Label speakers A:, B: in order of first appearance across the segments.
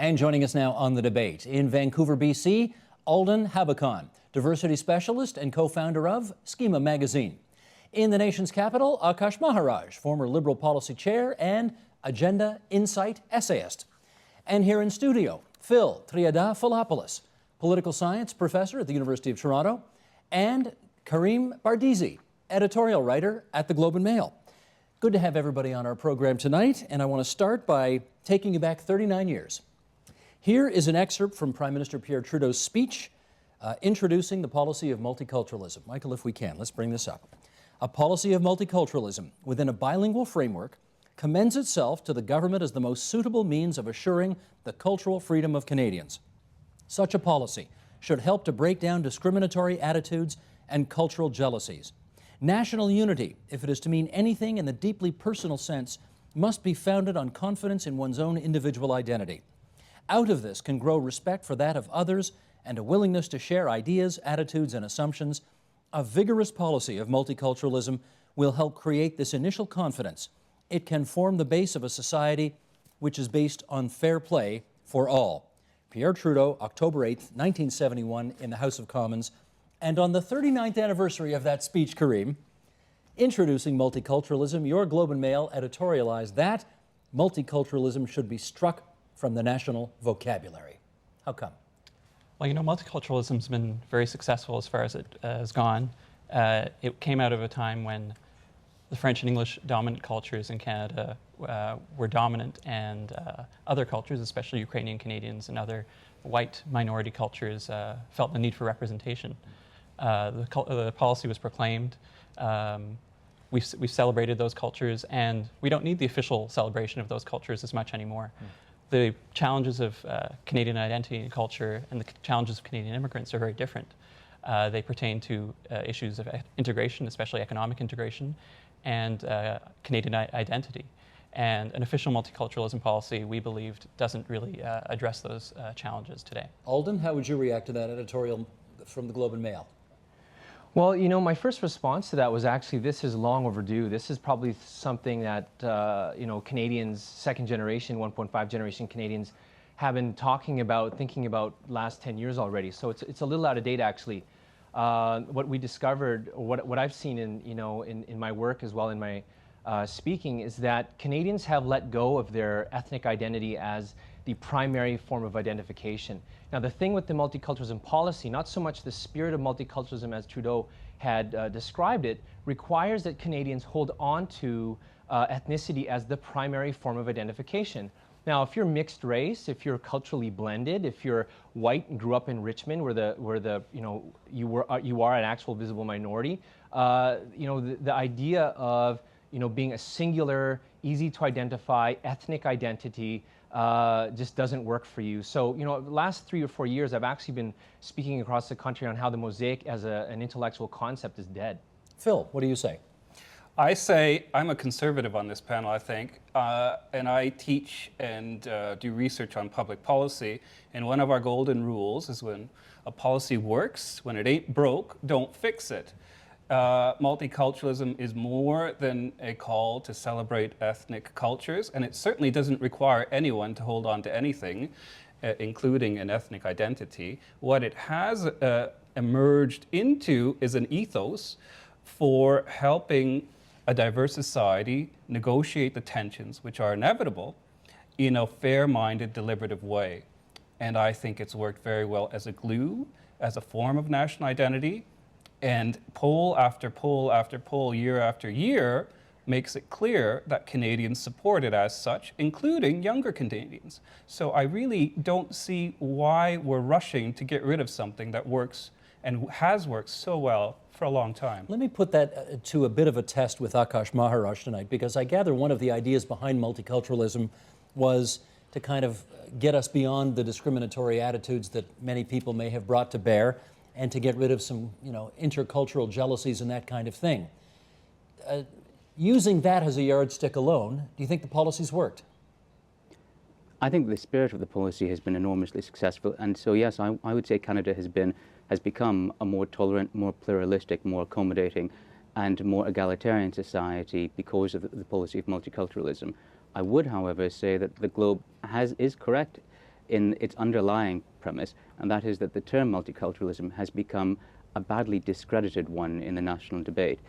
A: And joining us now on the debate in Vancouver, BC, Alden Habakon, diversity specialist and co-founder of Schema magazine. In the nation's capital, Akash Maharaj, former Liberal policy chair and Agenda Insight essayist. And here in studio, Phil Triadafilopoulos, political science professor at the University of Toronto, and Karim Bardizi, editorial writer at the Globe and Mail. Good to have everybody on our program tonight, and I want to start by taking you back 39 years. Here is an excerpt from Prime Minister Pierre Trudeau's speech introducing the policy of multiculturalism. Michael, if we can, let's bring this up. A policy of multiculturalism within a bilingual framework commends itself to the government as the most suitable means of assuring the cultural freedom of Canadians. Such a policy should help to break down discriminatory attitudes and cultural jealousies. National unity, if it is to mean anything in the deeply personal sense, must be founded on confidence in one's own individual identity. Out of this can grow respect for that of others and a willingness to share ideas, attitudes, and assumptions. A vigorous policy of multiculturalism will help create this initial confidence. It can form the base of a society which is based on fair play for all. Pierre Trudeau, October 8, 1971, in the House of Commons. And on the 39th anniversary of that speech, Karim, introducing multiculturalism, your Globe and Mail editorialized that multiculturalism should be struck from the national vocabulary. How come?
B: Well, you know, multiculturalism's been very successful as far as it has gone. It came out of a time when the French and English dominant cultures in Canada were dominant, and other cultures, especially Ukrainian Canadians and other white minority cultures, felt the need for representation. The policy was proclaimed. We celebrated those cultures, and we don't need the official celebration of those cultures as much anymore. The challenges of Canadian identity and culture and the challenges of Canadian immigrants are very different. They pertain to issues of integration, especially economic integration, and Canadian identity. And an official multiculturalism policy, we believed, doesn't really address those challenges today.
A: Alden, how would you react to that editorial from the Globe and Mail?
C: Well, you know, my first response to that was actually, this is long overdue. This is probably something that, you know, Canadians, second generation, 1.5 generation Canadians have been talking about, thinking about last 10 years already. So it's a little out of date, actually. What we discovered, or what I've seen in, you know, in my work as well in my speaking, is that Canadians have let go of their ethnic identity as the primary form of identification. Now, the thing with the multiculturalism policy, not so much the spirit of multiculturalism as Trudeau had described it, requires that Canadians hold on to ethnicity as the primary form of identification. Now, if you're mixed race, if you're culturally blended, if you're white and grew up in Richmond, where the you know you are an actual visible minority, you know, the idea of, you know, being a singular, easy to identify ethnic identity just doesn't work for you. So, you know, the last 3 or 4 years, I've actually been speaking across the country on how the mosaic as an intellectual concept is dead.
A: Phil, what do you say?
D: I say I'm a conservative on this panel, I think, and I teach and do research on public policy. And one of our golden rules is when a policy works, when it ain't broke, don't fix it. Multiculturalism is more than a call to celebrate ethnic cultures, and it certainly doesn't require anyone to hold on to anything, including an ethnic identity. What it has emerged into is an ethos for helping a diverse society negotiate the tensions, which are inevitable, in a fair-minded, deliberative way. And I think it's worked very well as a glue, as a form of national identity. And poll after poll after poll, year after year, makes it clear that Canadians support it as such, including younger Canadians. So I really don't see why we're rushing to get rid of something that works and has worked so well for a long time.
A: Let me put that to a bit of a test with Akash Maharaj tonight, because I gather one of the ideas behind multiculturalism was to kind of get us beyond the discriminatory attitudes that many people may have brought to bear, and to get rid of some, you know, intercultural jealousies and that kind of thing. Using that as a yardstick alone, do you think the policy's worked?
E: I think the spirit of the policy has been enormously successful, and so yes, I would say Canada has become a more tolerant, more pluralistic, more accommodating, and more egalitarian society because of the policy of multiculturalism. I would, however, say that the Globe is correct in its underlying premise, and that is that the term multiculturalism has become a badly discredited one in the national debate.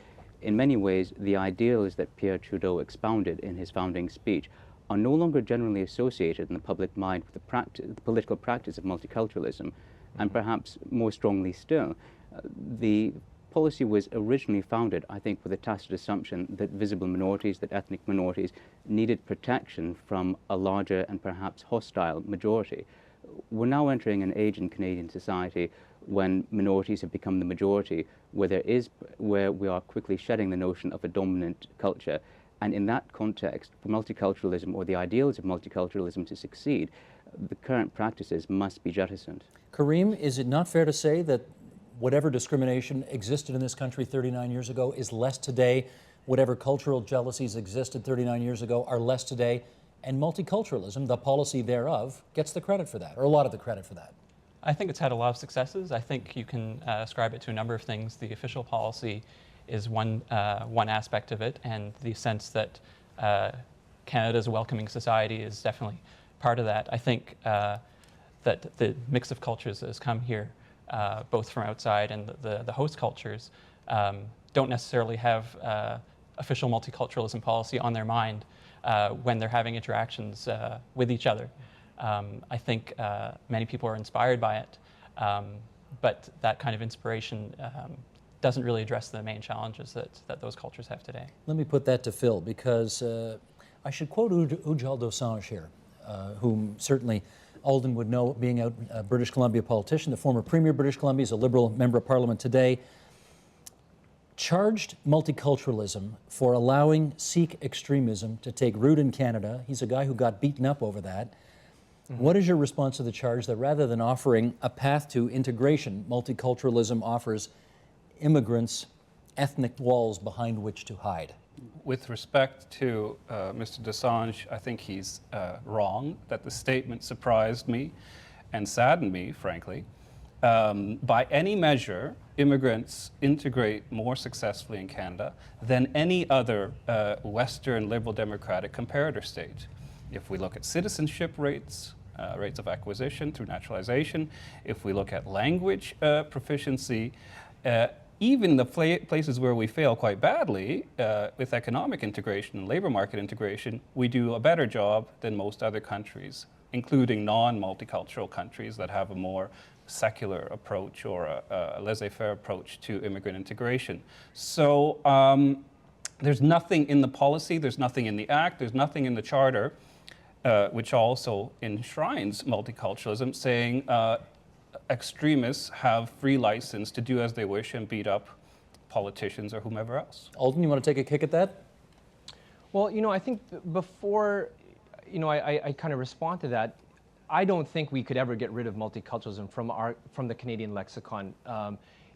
E: In many ways, the ideals that Pierre Trudeau expounded in his founding speech are no longer generally associated in the public mind with the political practice of multiculturalism, and perhaps more strongly still, the policy was originally founded, I think, with a tacit assumption that visible minorities, that ethnic minorities, needed protection from a larger and perhaps hostile majority. We're now entering an age in Canadian society when minorities have become the majority, where we are quickly shedding the notion of a dominant culture. And in that context, for multiculturalism or the ideals of multiculturalism to succeed, the current practices must be jettisoned.
A: Kareem, is it not fair to say that whatever discrimination existed in this country 39 years ago is less today? Whatever cultural jealousies existed 39 years ago are less today? And multiculturalism, the policy thereof, gets the credit for that, or a lot of the credit for that.
B: I think it's had a lot of successes. I think you can ascribe it to a number of things. The official policy is one aspect of it, and the sense that Canada's welcoming society is definitely part of that. I think that the mix of cultures that has come here, both from outside and the host cultures, don't necessarily have official multiculturalism policy on their mind when they're having interactions with each other. I think many people are inspired by it, but that kind of inspiration doesn't really address the main challenges that those cultures have today.
A: Let me put that to Phil, because I should quote Ujjal Dosanjh here, whom certainly Alden would know, being a British Columbia politician. The former Premier of British Columbia is a Liberal Member of Parliament today. Charged multiculturalism for allowing Sikh extremism to take root in Canada. He's a guy who got beaten up over that. Mm-hmm. What is your response to the charge that rather than offering a path to integration, multiculturalism offers immigrants ethnic walls behind which to hide?
D: With respect to Mr. Dosanjh, I think he's wrong, that the statement surprised me and saddened me, frankly. By any measure, immigrants integrate more successfully in Canada than any other Western liberal democratic comparator state. If we look at citizenship rates, rates of acquisition through naturalization, if we look at language proficiency, even the places where we fail quite badly with economic integration and labor market integration, we do a better job than most other countries, including non-multicultural countries that have a more secular approach or a laissez-faire approach to immigrant integration. So there's nothing in the policy, there's nothing in the Act, there's nothing in the Charter, which also enshrines multiculturalism, saying extremists have free license to do as they wish and beat up politicians or whomever else.
A: Alden, you want to take a kick at that?
C: Well, I think before, I kind of respond to that. I don't think we could ever get rid of multiculturalism from the Canadian lexicon.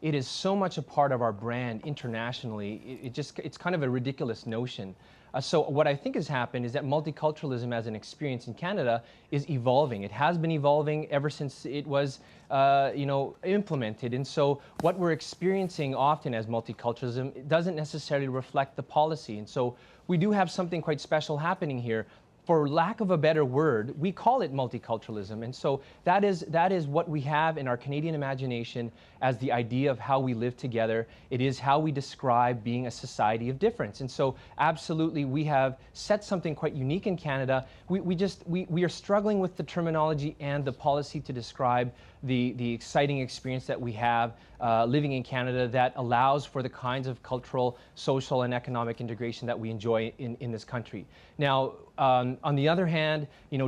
C: It is so much a part of our brand internationally. It's kind of a ridiculous notion. So what I think has happened is that multiculturalism as an experience in Canada is evolving. It has been evolving ever since it was, implemented. And so what we're experiencing often as multiculturalism doesn't necessarily reflect the policy. And so we do have something quite special happening here. For lack of a better word, we call it multiculturalism. And so that is what we have in our Canadian imagination as the idea of how we live together. It is how we describe being a society of difference. And so absolutely, we have set something quite unique in Canada. We are struggling with the terminology and the policy to describe the exciting experience that we have living in Canada that allows for the kinds of cultural, social, and economic integration that we enjoy in this country. Now, on the other hand,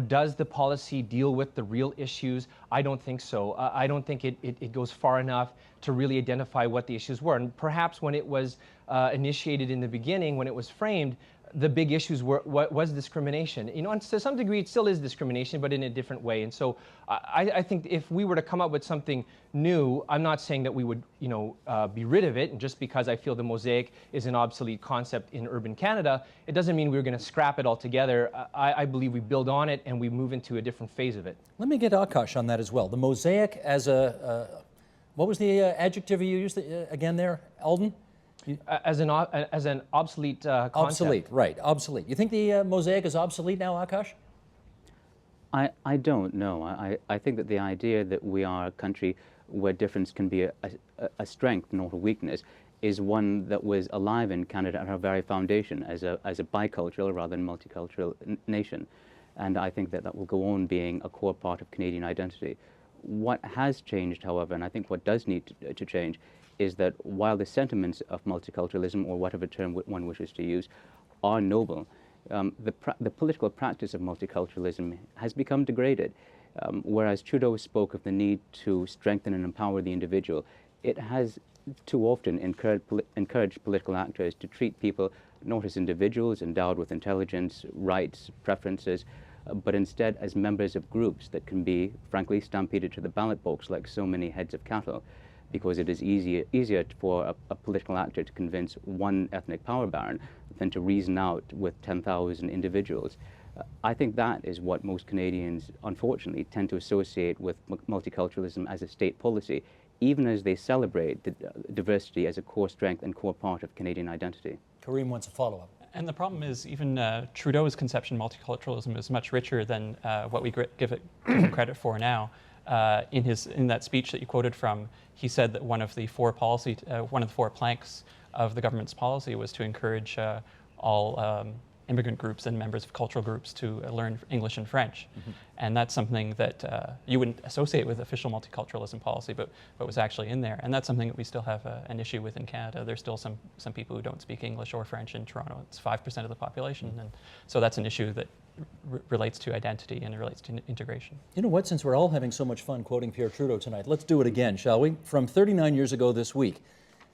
C: does the policy deal with the real issues? I don't think so. I don't think it goes far enough to really identify what the issues were. And perhaps when it was initiated in the beginning, when it was framed, the big issues was discrimination. And to some degree, it still is discrimination, but in a different way. And so I think if we were to come up with something new, I'm not saying that we would, be rid of it. And just because I feel the mosaic is an obsolete concept in urban Canada, it doesn't mean we're going to scrap it altogether. I believe we build on it and we move into a different phase of it.
A: Let me get Akash on that as well. The mosaic as what was the adjective you used again there, Alden?
C: As an obsolete concept.
A: Obsolete, right, obsolete. You think the mosaic is obsolete now, Akash?
E: I don't know. I think that the idea that we are a country where difference can be a strength, not a weakness, is one that was alive in Canada at our very foundation as a bicultural rather than multicultural nation. And I think that that will go on being a core part of Canadian identity. What has changed, however, and I think what does need to change, is that while the sentiments of multiculturalism, or whatever term one wishes to use, are noble, the political practice of multiculturalism has become degraded. Whereas Trudeau spoke of the need to strengthen and empower the individual, it has too often encouraged political actors to treat people not as individuals endowed with intelligence, rights, preferences, but instead as members of groups that can be, frankly, stampeded to the ballot box like so many heads of cattle, because it is easier for a political actor to convince one ethnic power baron than to reason out with 10,000 individuals. I think that is what most Canadians, unfortunately, tend to associate with multiculturalism as a state policy, even as they celebrate the diversity as a core strength and core part of Canadian identity.
A: Kareem wants a follow-up.
B: And the problem is even Trudeau's conception of multiculturalism is much richer than what we give him credit for now. In that speech that you quoted from, he said that one of the four planks of the government's policy was to encourage all immigrant groups and members of cultural groups to learn English and French. Mm-hmm. And that's something that you wouldn't associate with official multiculturalism policy, but was actually in there. And that's something that we still have an issue with in Canada. There's still some people who don't speak English or French in Toronto. It's 5% of the population. And so that's an issue that relates to identity and it relates to integration.
A: You know what, since we're all having so much fun quoting Pierre Trudeau tonight, let's do it again, shall we? From 39 years ago this week,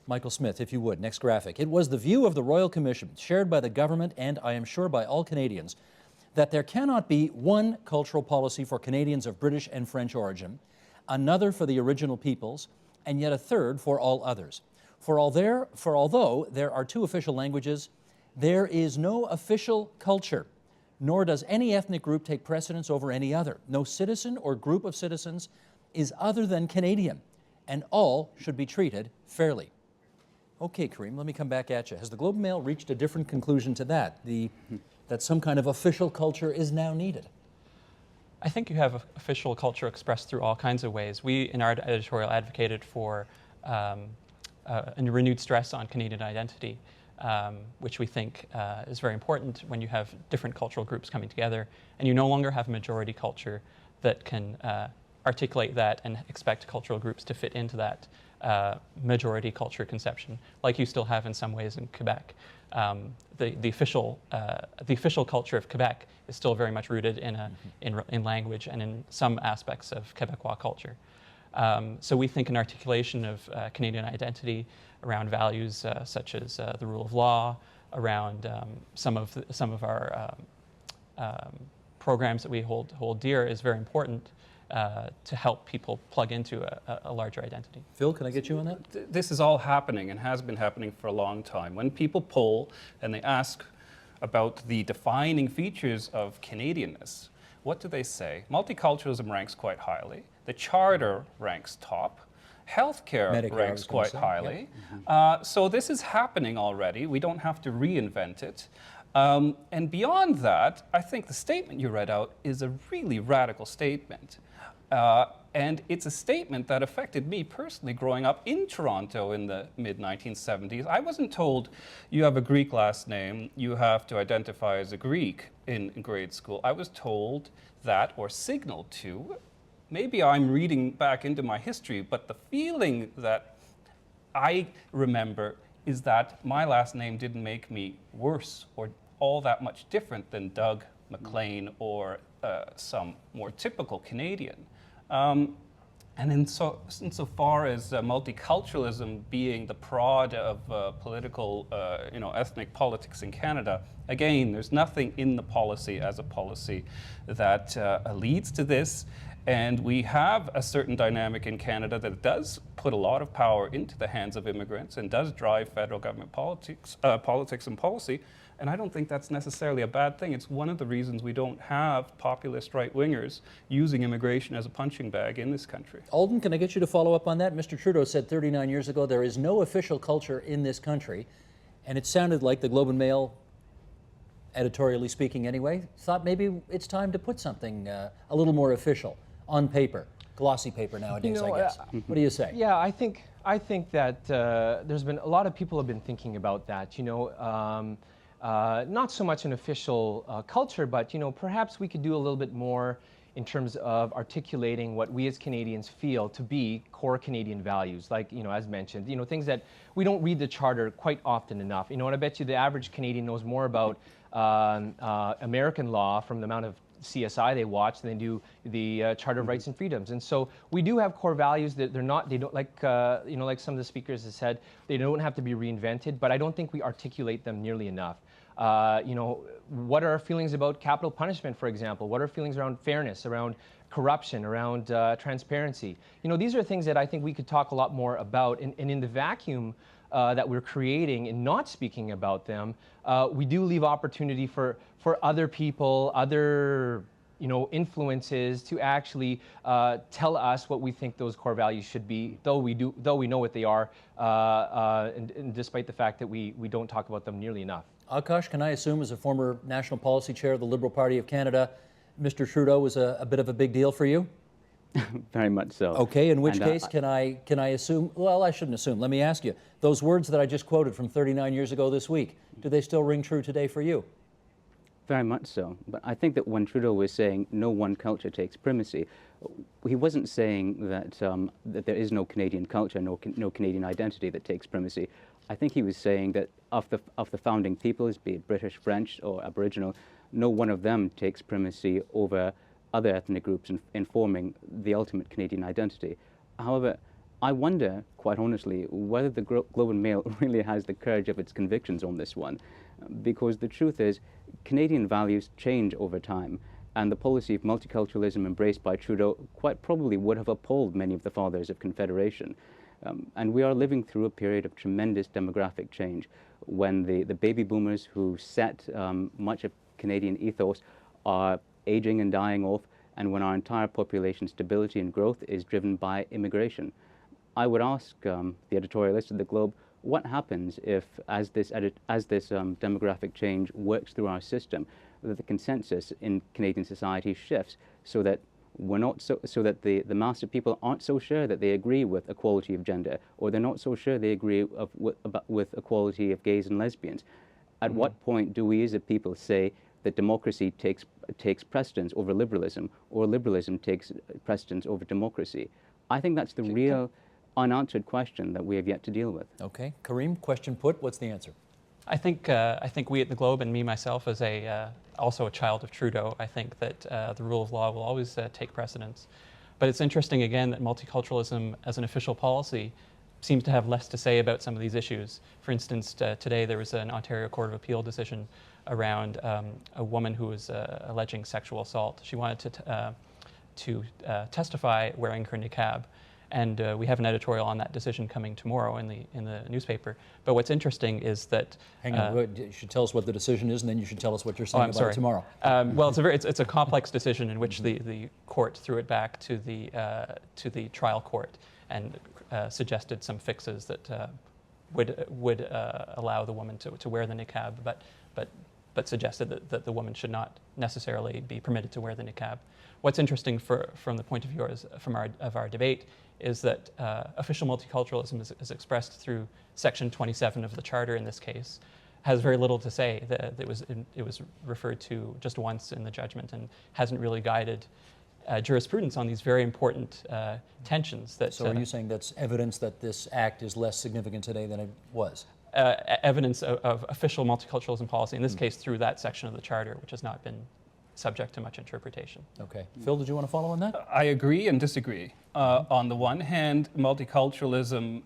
A: Michael Smith, if you would, next graphic. It was the view of the Royal Commission, shared by the government and I am sure by all Canadians, that there cannot be one cultural policy for Canadians of British and French origin, another for the original peoples, and yet a third for all others. For although there are two official languages, there is no official culture, nor does any ethnic group take precedence over any other. No citizen or group of citizens is other than Canadian, and all should be treated fairly. Okay, Kareem, let me come back at you. Has the Globe and Mail reached a different conclusion to that, that some kind of official culture is now needed?
B: I think you have official culture expressed through all kinds of ways. We, in our editorial, advocated for a renewed stress on Canadian identity, which we think is very important when you have different cultural groups coming together, and you no longer have a majority culture that can articulate that and expect cultural groups to fit into that majority culture conception, like you still have in some ways in Quebec. The official culture of Quebec is still very much rooted in language and in some aspects of Quebecois culture. So we think an articulation of Canadian identity around values such as the rule of law, around some of our programs that we hold dear is very important to help people plug into a larger identity.
A: Phil, can I get you on that?
D: This is all happening and has been happening for a long time. When people poll and they ask about the defining features of Canadianness, what do they say? Multiculturalism ranks quite highly. The Charter ranks top. Healthcare
A: Medicare,
D: ranks quite highly.
A: Yep.
D: So this is happening already. We don't have to reinvent it. And beyond that, I think the statement you read out is a really radical statement. And it's a statement that affected me personally growing up in Toronto in the mid-1970s. I wasn't told you have a Greek last name, you have to identify as a Greek in grade school. I was told that, or signaled to, maybe I'm reading back into my history, but the feeling that I remember is that my last name didn't make me worse or all that much different than Doug McLean or some more typical Canadian. And insofar as multiculturalism being the prod of political, ethnic politics in Canada, again, there's nothing in the policy as a policy that leads to this. And we have a certain dynamic in Canada that does put a lot of power into the hands of immigrants and does drive federal government politics and policy. And I don't think that's necessarily a bad thing. It's one of the reasons we don't have populist right-wingers using immigration as a punching bag in this country.
A: Alden, can I get you to follow up on that? Mr. Trudeau said 39 years ago, there is no official culture in this country. And it sounded like the Globe and Mail editorially speaking anyway, thought maybe it's time to put something a little more official on paper, glossy paper nowadays, I guess. What do you say?
C: Yeah, I think that there's been a lot of people have been thinking about that. Not so much an official culture, but perhaps we could do a little bit more in terms of articulating what we as Canadians feel to be core Canadian values, like, as mentioned, things that we don't read the Charter quite often enough. And I bet you the average Canadian knows more about American law from the amount of CSI they watch than they do the Charter of Rights and Freedoms. And so we do have core values that they don't, like, like some of the speakers have said, they don't have to be reinvented, but I don't think we articulate them nearly enough. What are our feelings about capital punishment, for example? What are our feelings around fairness, around corruption, around transparency? These are things that I think we could talk a lot more about. And in the vacuum that we're creating and not speaking about them, we do leave opportunity for other people, other influences to actually tell us what we think those core values should be, though we know what they are, and despite the fact that we don't talk about them nearly enough.
A: Akash, can I assume, as a former national policy chair of the Liberal Party of Canada, Mr. Trudeau was a bit of a big deal for you?
E: Very much so.
A: Okay, in which case can I assume, well, I shouldn't assume, let me ask you, those words that I just quoted from 39 years ago this week, do they still ring true today for you?
E: Very much so. But I think that when Trudeau was saying no one culture takes primacy, he wasn't saying that that there is no Canadian culture, no Canadian identity that takes primacy. I think he was saying that of the founding peoples, be it British, French, or Aboriginal, no one of them takes primacy over other ethnic groups in forming the ultimate Canadian identity. However, I wonder, quite honestly, whether the Globe and Mail really has the courage of its convictions on this one, because the truth is, Canadian values change over time, and the policy of multiculturalism embraced by Trudeau quite probably would have appalled many of the fathers of Confederation. And we are living through a period of tremendous demographic change when the baby boomers who set much of Canadian ethos are aging and dying off, and when our entire population stability and growth is driven by immigration. I would ask the editorialist of the Globe, what happens if, as this demographic change works through our system, that the consensus in Canadian society shifts so that that the mass of people aren't so sure that they agree with equality of gender, or they're not so sure they agree with equality of gays and lesbians. At what point do we as a people say that democracy takes precedence over liberalism, or liberalism takes precedence over democracy? I think that's the real unanswered question that we have yet to deal with.
A: Okay, Kareem, question put, what's the answer?
B: I think we at the Globe, and me myself as also a child of Trudeau, I think that the rule of law will always take precedence. But it's interesting again that multiculturalism as an official policy seems to have less to say about some of these issues. For instance, today there was an Ontario Court of Appeal decision around a woman who was alleging sexual assault. She wanted to testify wearing her niqab. And we have an editorial on that decision coming tomorrow in the newspaper. But what's interesting is that...
A: Hang on, you should tell us what the decision is, and then you should tell us what you're saying about it tomorrow.
B: Well, it's a complex decision in which the court threw it back to the trial court and suggested some fixes that would allow the woman to wear the niqab, but suggested that the woman should not necessarily be permitted to wear the niqab. What's interesting from the point of view of our debate is that official multiculturalism is expressed through Section 27 of the Charter in this case, has very little to say. It was referred to just once in the judgment and hasn't really guided jurisprudence on these very important tensions.
A: So are you saying that's evidence that this act is less significant today than it was?
B: Evidence of official multiculturalism policy, in this case through that section of the Charter, which has not been subject to much interpretation.
A: Okay. Phil, did you want to follow on that?
D: I agree and disagree. On the one hand, multiculturalism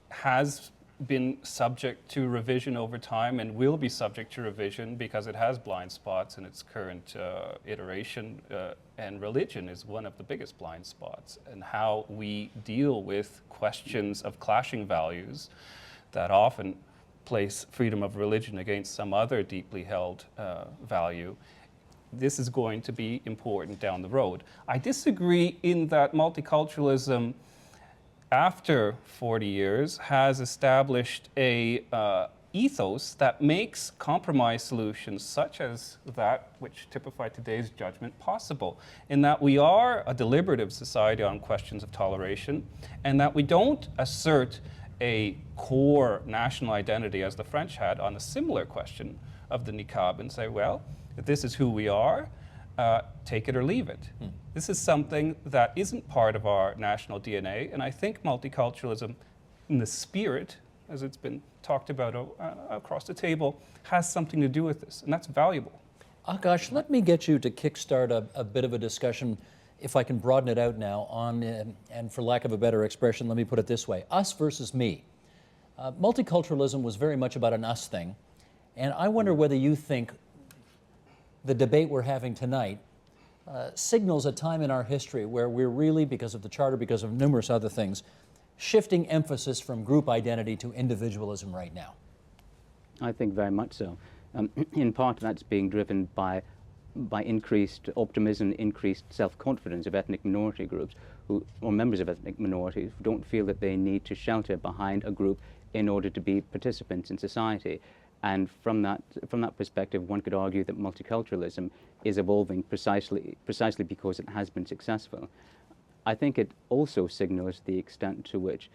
D: has been subject to revision over time and will be subject to revision because it has blind spots in its current iteration, and religion is one of the biggest blind spots, and how we deal with questions of clashing values that often place freedom of religion against some other deeply held value. This is going to be important down the road. I disagree in that multiculturalism, after 40 years, has established a ethos that makes compromise solutions such as that which typify today's judgment possible, in that we are a deliberative society on questions of toleration, and that we don't assert a core national identity as the French had on a similar question of the niqab and say, well, if this is who we are, take it or leave it. This is something that isn't part of our national DNA, and I think multiculturalism in the spirit, as it's been talked about across the table, has something to do with this, and that's valuable.
A: Akash, let me get you to kickstart a bit of a discussion, if I can broaden it out now, on, and for lack of a better expression, let me put it this way, us versus me. Multiculturalism was very much about an us thing, and I wonder whether you think the debate we're having tonight signals a time in our history where we're really, because of the Charter, because of numerous other things, shifting emphasis from group identity to individualism right now.
E: I think very much so. In part, that's being driven by increased optimism, increased self-confidence of ethnic minority groups or members of ethnic minorities who don't feel that they need to shelter behind a group in order to be participants in society. And from that perspective, one could argue that multiculturalism is evolving precisely because it has been successful. I think it also signals the extent to which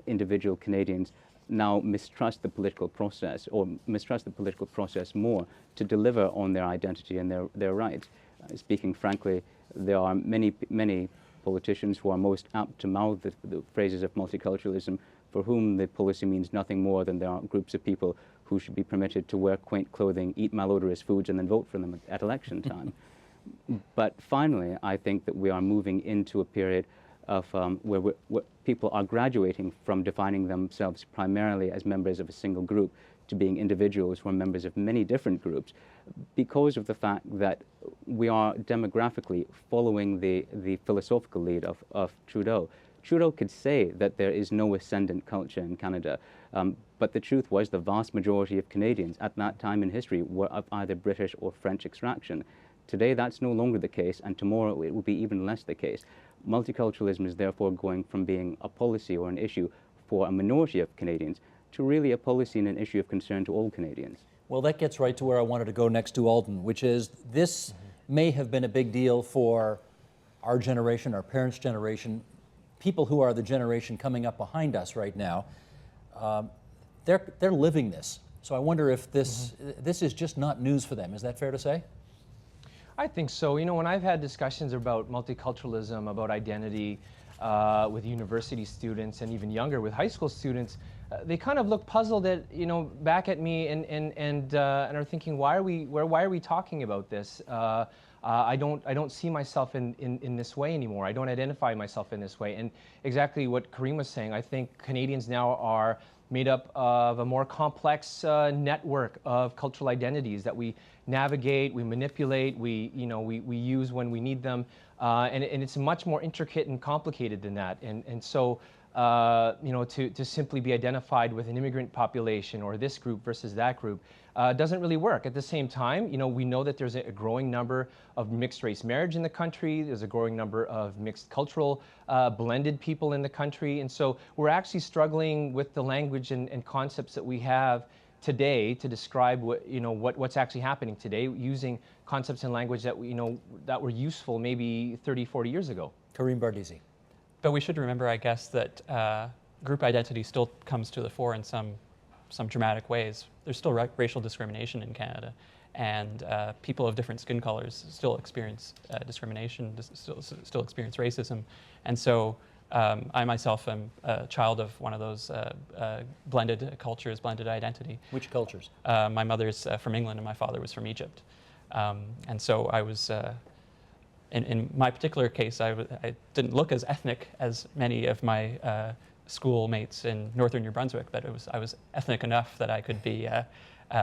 E: individual Canadians now mistrust the political process, or mistrust the political process more to deliver on their identity and their rights. Speaking frankly, there are many politicians who are most apt to mouth the phrases of multiculturalism, for whom the policy means nothing more than there are groups of people who should be permitted to wear quaint clothing, eat malodorous foods, and then vote for them at election time. But finally, I think that we are moving into a period of where people are graduating from defining themselves primarily as members of a single group to being individuals who are members of many different groups, because of the fact that we are demographically following the philosophical lead of Trudeau. Trudeau could say that there is no ascendant culture in Canada, but the truth was the vast majority of Canadians at that time in history were of either British or French extraction. Today that's no longer the case, and tomorrow it will be even less the case. Multiculturalism is therefore going from being a policy or an issue for a minority of Canadians to really a policy and an issue of concern to all Canadians.
A: Well, that gets right to where I wanted to go next to Alden, which is this may have been a big deal for our generation, our parents' generation, people who are the generation coming up behind us right now. They're living this. So I wonder if this is just not news for them. Is that fair to say?
C: I think so. You know, when I've had discussions about multiculturalism, about identity with university students and even younger with high school students, they kind of look puzzled at, back at me and are thinking, why are we talking about this? I don't see myself in this way anymore. I don't identify myself in this way. And exactly what Kareem was saying, I think Canadians now are made up of a more complex network of cultural identities that we navigate, we manipulate, we use when we need them, and it's much more intricate and complicated than that. And so to simply be identified with an immigrant population or this group versus that group doesn't really work. At the same time, we know that there's a growing number of mixed race marriage in the country. There's a growing number of mixed cultural blended people in the country. And so we're actually struggling with the language and concepts that we have today to describe what's actually happening today, using concepts and language that that were useful maybe 30, 40 years ago.
A: Kareem Bardisi.
B: But we should remember, I guess, that group identity still comes to the fore in some dramatic ways. There's still racial discrimination in Canada, and people of different skin colors still experience discrimination, still experience racism. And so I myself am a child of one of those blended cultures, blended identity.
A: Which cultures?
B: My mother's from England and my father was from Egypt. And so I was, in my particular case, I didn't look as ethnic as many of my schoolmates in northern New Brunswick, but I was ethnic enough that I could be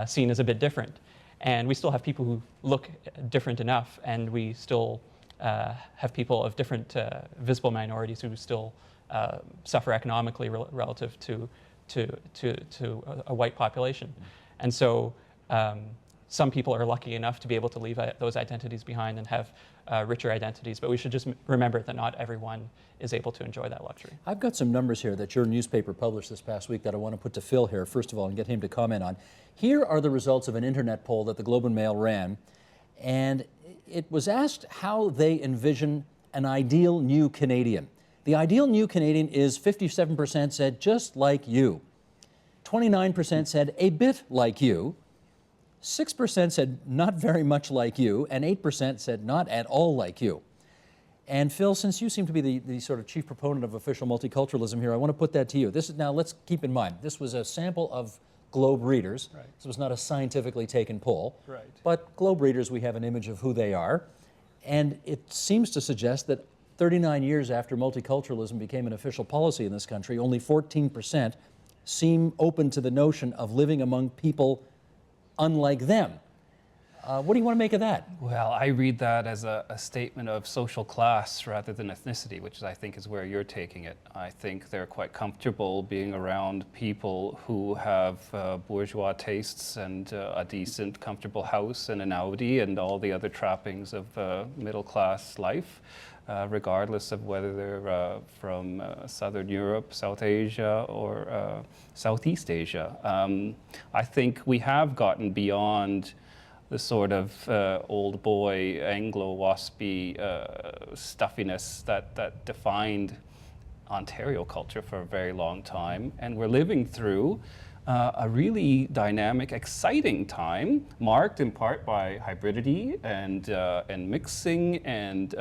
B: seen as a bit different. And we still have people who look different enough, and we still have people of different visible minorities who still suffer economically relative to a white population. And so some people are lucky enough to be able to leave those identities behind and have richer identities. But we should just remember that not everyone is able to enjoy that luxury.
A: I've got some numbers here that your newspaper published this past week that I want to put to Phil here, first of all, and get him to comment on. Here are the results of an internet poll that the Globe and Mail ran, and it was asked how they envision an ideal new Canadian. The ideal new Canadian is 57% said just like you, 29% said a bit like you, 6% said not very much like you, and 8% said not at all like you. And Phil, since you seem to be the sort of chief proponent of official multiculturalism here, I want to put that to you. This is, now let's keep in mind, this was a sample of Globe readers.
D: Right.
A: This was not a scientifically taken poll.
D: Right.
A: But Globe readers, we have an image of who they are. And it seems to suggest that 39 years after multiculturalism became an official policy in this country, only 14% seem open to the notion of living among people unlike them. What do you want to make of that?
D: Well, I read that as a statement of social class rather than ethnicity, which I think is where you're taking it. I think they're quite comfortable being around people who have bourgeois tastes and a decent, comfortable house and an Audi and all the other trappings of middle-class life, regardless of whether they're from Southern Europe, South Asia, or Southeast Asia. I think we have gotten beyond the sort of old boy Anglo-waspy stuffiness that defined Ontario culture for a very long time. And we're living through a really dynamic, exciting time, marked in part by hybridity and mixing and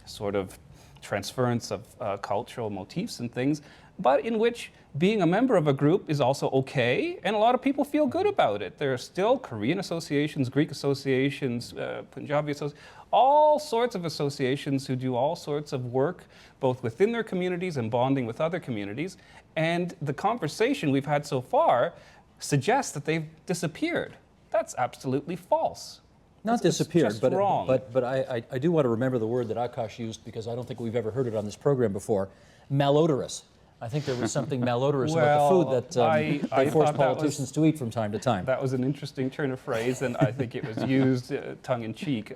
D: sort of transference of cultural motifs and things, but in which being a member of a group is also okay, and a lot of people feel good about it. There are still Korean associations, Greek associations, Punjabi associations, all sorts of associations who do all sorts of work, both within their communities and bonding with other communities. And the conversation we've had so far suggests that they've disappeared. That's absolutely false.
A: Not disappeared,
D: just
A: but
D: wrong.
A: But I do want to remember the word that Akash used, because I don't think we've ever heard it on this program before. Malodorous. I think there was something malodorous about the food that they forced politicians to eat from time to time.
D: That was an interesting turn of phrase, and I think it was used tongue-in-cheek.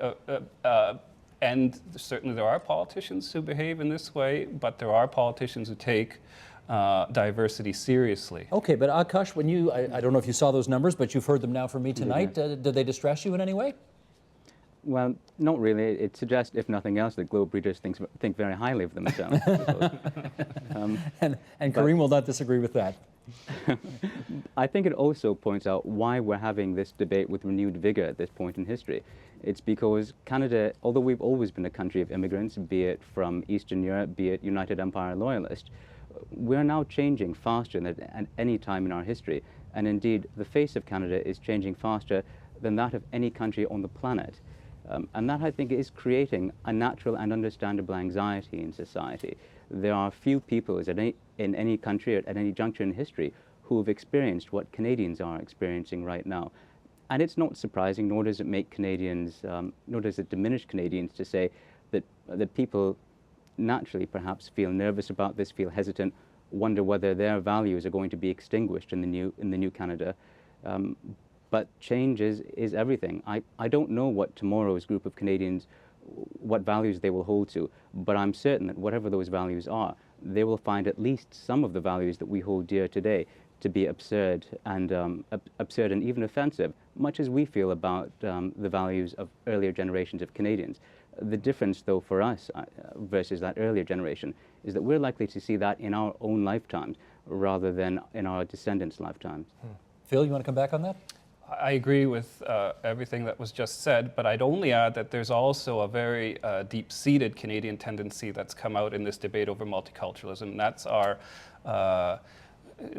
D: And certainly there are politicians who behave in this way, but there are politicians who take diversity seriously.
A: Okay, but Akash, when you, I don't know if you saw those numbers, but you've heard them now from me tonight. Did they distress you in any way?
E: Well, not really. It suggests, if nothing else, that Globe readers think very highly of themselves.
A: And Kareem will not disagree with that.
E: I think it also points out why we're having this debate with renewed vigor at this point in history. It's because Canada, although we've always been a country of immigrants, be it from Eastern Europe, be it United Empire loyalists, we're now changing faster than at any time in our history. And indeed, the face of Canada is changing faster than that of any country on the planet. And that, I think, is creating a natural and understandable anxiety in society. There are few people in any country at any juncture in history who have experienced what Canadians are experiencing right now. And it's not surprising, nor does it make Canadians, nor does it diminish Canadians to say that people naturally perhaps feel nervous about this, feel hesitant, wonder whether their values are going to be extinguished in the new Canada. But change is everything. I don't know what tomorrow's group of Canadians, what values they will hold to, but I'm certain that whatever those values are, they will find at least some of the values that we hold dear today to be absurd and even offensive, much as we feel about the values of earlier generations of Canadians. The difference, though, for us versus that earlier generation is that we're likely to see that in our own lifetimes rather than in our descendants' lifetimes.
A: Phil, you want to come back on that?
D: I agree with everything that was just said, but I'd only add that there's also a very deep-seated Canadian tendency that's come out in this debate over multiculturalism, and that's our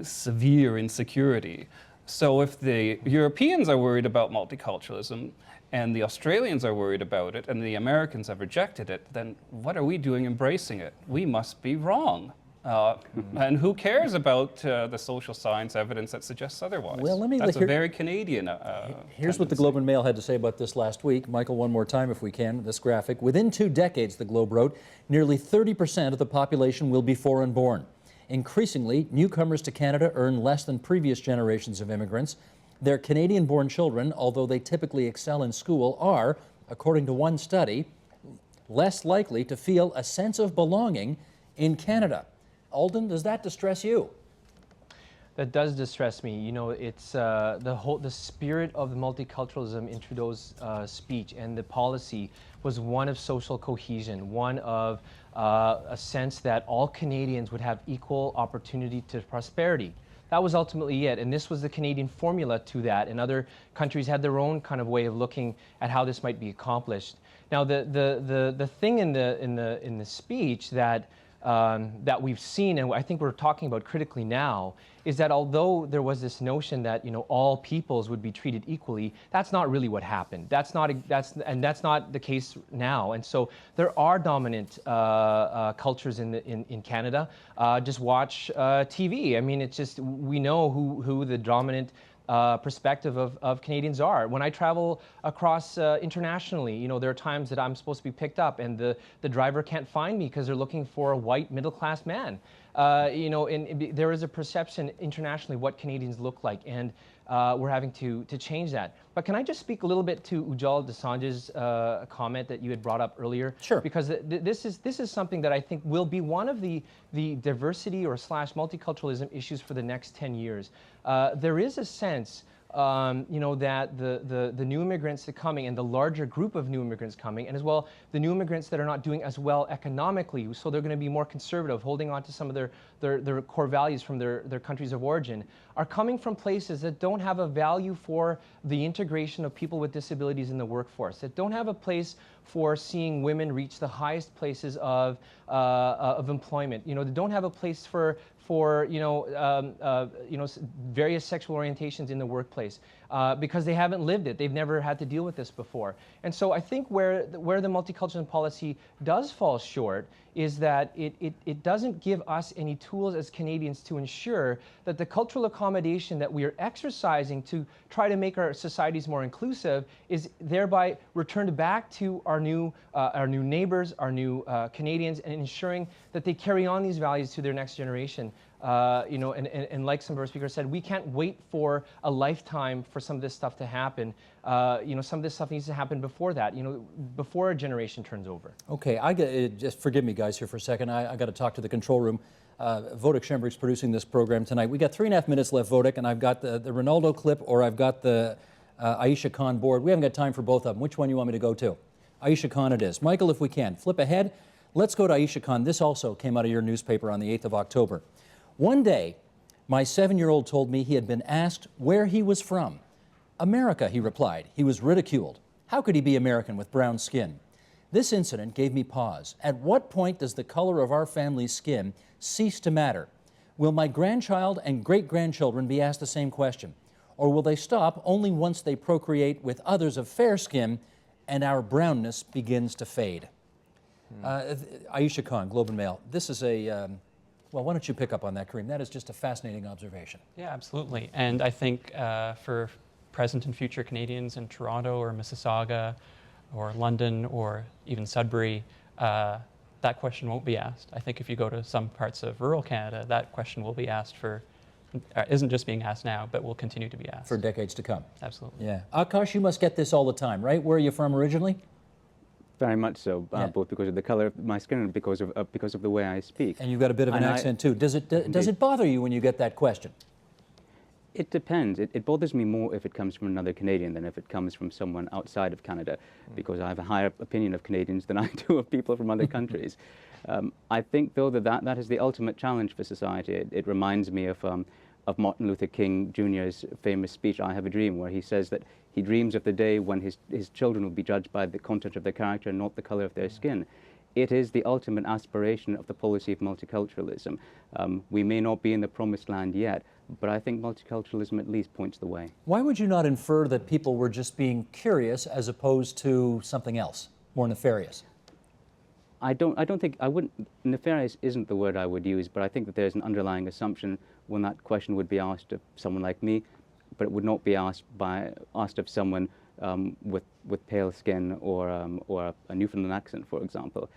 D: severe insecurity. So if the Europeans are worried about multiculturalism, and the Australians are worried about it, and the Americans have rejected it, then what are we doing embracing it? We must be wrong. And who cares about the social science evidence that suggests otherwise?
A: Well,
D: That's a very Canadian
A: Here's what the Globe and Mail had to say about this last week. Michael, one more time if we can, this graphic. Within 2 decades, the Globe wrote, nearly 30% of the population will be foreign-born. Increasingly, newcomers to Canada earn less than previous generations of immigrants. Their Canadian-born children, although they typically excel in school, are, according to one study, less likely to feel a sense of belonging in Canada. Alden, does that distress you?
C: That does distress me. You know, it's the spirit of the multiculturalism in Trudeau's speech and the policy was one of social cohesion, one of a sense that all Canadians would have equal opportunity to prosperity. That was ultimately it, and this was the Canadian formula to that. And other countries had their own kind of way of looking at how this might be accomplished. Now, the thing in the speech that that we've seen, and I think we're talking about critically now, is that although there was this notion that all peoples would be treated equally, that's not really what happened. That's not the case now. And so there are dominant cultures in Canada. Just watch TV. I mean, it's just we know who the dominant perspective of Canadians are. When I travel across internationally, there are times that I'm supposed to be picked up and the driver can't find me because they're looking for a white middle-class man. And there is a perception internationally what Canadians look like, and we're having to change that. But can I just speak a little bit to Ujjal Dosanjh's comment that you had brought up earlier? Sure. Because this is something that I think will be one of the diversity or / multiculturalism issues for the next 10 years. There is a sense that the new immigrants that are coming and the larger group of new immigrants coming, and as well the new immigrants that are not doing as well economically, so they're going to be more conservative, holding on to some of their core values from their countries of origin, are coming from places that don't have a value for the integration of people with disabilities in the workforce, that don't have a place for seeing women reach the highest places of employment, that don't have a place for various sexual orientations in the workplace because they haven't lived it. They've never had to deal with this before. And so I think where the multiculturalism policy does fall short is that it doesn't give us any tools as Canadians to ensure that the cultural accommodation that we are exercising to try to make our societies more inclusive is thereby returned back to our new neighbors, our new Canadians, and ensuring that they carry on these values to their next generation. And like some of our speakers said, we can't wait for a lifetime for some of this stuff to happen. Some of this stuff needs to happen before that, before a generation turns over.
A: Okay, just forgive me, guys, here for a second. I got to talk to the control room. Vodic Schembrick's producing this program tonight. We got 3.5 minutes left, Vodic, and I've got the Ronaldo clip or I've got the Aisha Khan board. We haven't got time for both of them. Which one you want me to go to? Aisha Khan it is. Michael, if we can, flip ahead. Let's go to Aisha Khan. This also came out of your newspaper on the 8th of October. One day, my 7-year-old told me he had been asked where he was from. America, he replied. He was ridiculed. How could he be American with brown skin? This incident gave me pause. At what point does the color of our family's skin cease to matter? Will my grandchild and great-grandchildren be asked the same question? Or will they stop only once they procreate with others of fair skin and our brownness begins to fade? Aisha Khan, Globe and Mail. This is a... well, why don't you pick up on that, Kareem? That is just a fascinating observation.
B: Yeah, absolutely. And I think for present and future Canadians in Toronto or Mississauga or London or even Sudbury, that question won't be asked. I think if you go to some parts of rural Canada, that question will be asked isn't just being asked now, but will continue to be asked.
A: For decades to come.
B: Absolutely.
A: Yeah. Akash, you must get this all the time, right? Where are you from originally?
E: Very much so, both because of the color of my skin and because of the way I speak.
A: And you've got a bit of an accent too. Does it bother you when you get that question?
E: It depends. It bothers me more if it comes from another Canadian than if it comes from someone outside of Canada, because I have a higher opinion of Canadians than I do of people from other countries. I think, though, that is the ultimate challenge for society. It reminds me of Martin Luther King Jr.'s famous speech, "I Have a Dream," where he says that he dreams of the day when his children will be judged by the content of their character and not the color of their skin. It is the ultimate aspiration of the policy of multiculturalism. We may not be in the promised land yet, but I think multiculturalism at least points the way.
A: Why would you not infer that people were just being curious as opposed to something else, more nefarious?
E: I wouldn't, nefarious isn't the word I would use, but I think that there's an underlying assumption when that question would be asked of someone like me, but it would not be asked of someone with pale skin or a Newfoundland accent, for example.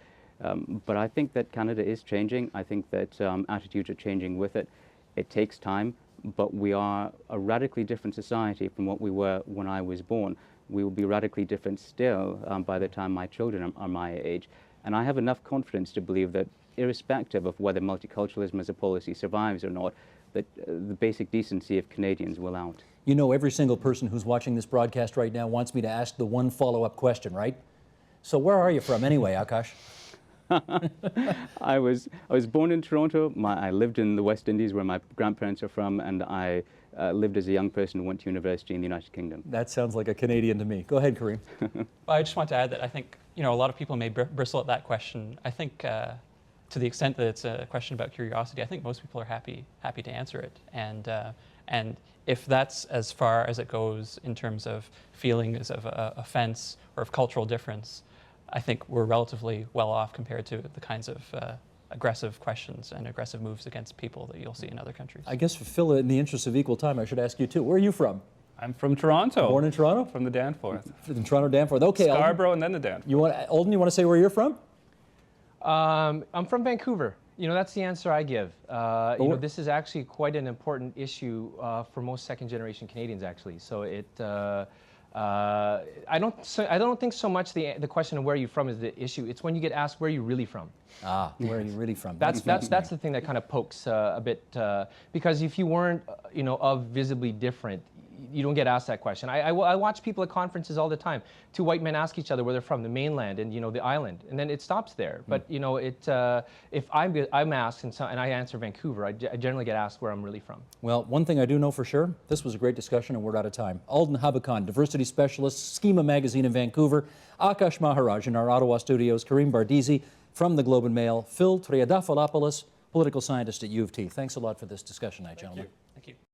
E: But I think that Canada is changing. I think that attitudes are changing with it. It takes time, but we are a radically different society from what we were when I was born. We will be radically different still by the time my children are my age. And I have enough confidence to believe that irrespective of whether multiculturalism as a policy survives or not, that the basic decency of Canadians will out.
A: You know, every single person who's watching this broadcast right now wants me to ask the one follow-up question, right? So where are you from anyway, Akash?
E: I was born in Toronto. I lived in the West Indies where my grandparents are from, and I lived as a young person and went to university in the United Kingdom.
A: That sounds like a Canadian to me. Go ahead, Kareem.
B: Well, I just want to add that I think, you know, a lot of people may bristle at that question. I think to the extent that it's a question about curiosity, I think most people are happy to answer it. And if that's as far as it goes in terms of feelings of offense or of cultural difference, I think we're relatively well off compared to the kinds of aggressive questions and aggressive moves against people that you'll see in other countries.
A: I guess, Phil, in the interest of equal time, I should ask you too. Where are you from?
D: I'm from Toronto.
A: Born in Toronto?
D: From the Danforth.
A: From Toronto, Danforth. Okay,
D: Scarborough and then the Danforth.
A: Alden, you want to say where you're from?
C: I'm from Vancouver. You know, that's the answer I give. You know, this is actually quite an important issue for most second-generation Canadians, actually. So I don't think so much the question of where you're from is the issue. It's when you get asked where you're really from.
A: Ah, where are you really from?
C: That's the thing that kind of pokes a bit, because if you weren't, you know, of visibly different, you don't get asked that question. I watch people at conferences all the time. Two white men ask each other where they're from, the mainland and, you know, the island, and then it stops there. But, you know, if I'm asked and I answer Vancouver, I generally get asked where I'm really from.
A: Well, one thing I do know for sure, this was a great discussion and we're out of time. Alden Habakhan, diversity specialist, Schema Magazine in Vancouver, Akash Maharaj in our Ottawa studios, Kareem Bardisi from the Globe and Mail, Phil Triadafalopoulos, political scientist at U of T. Thanks a lot for this discussion tonight, gentlemen.
B: Thank you.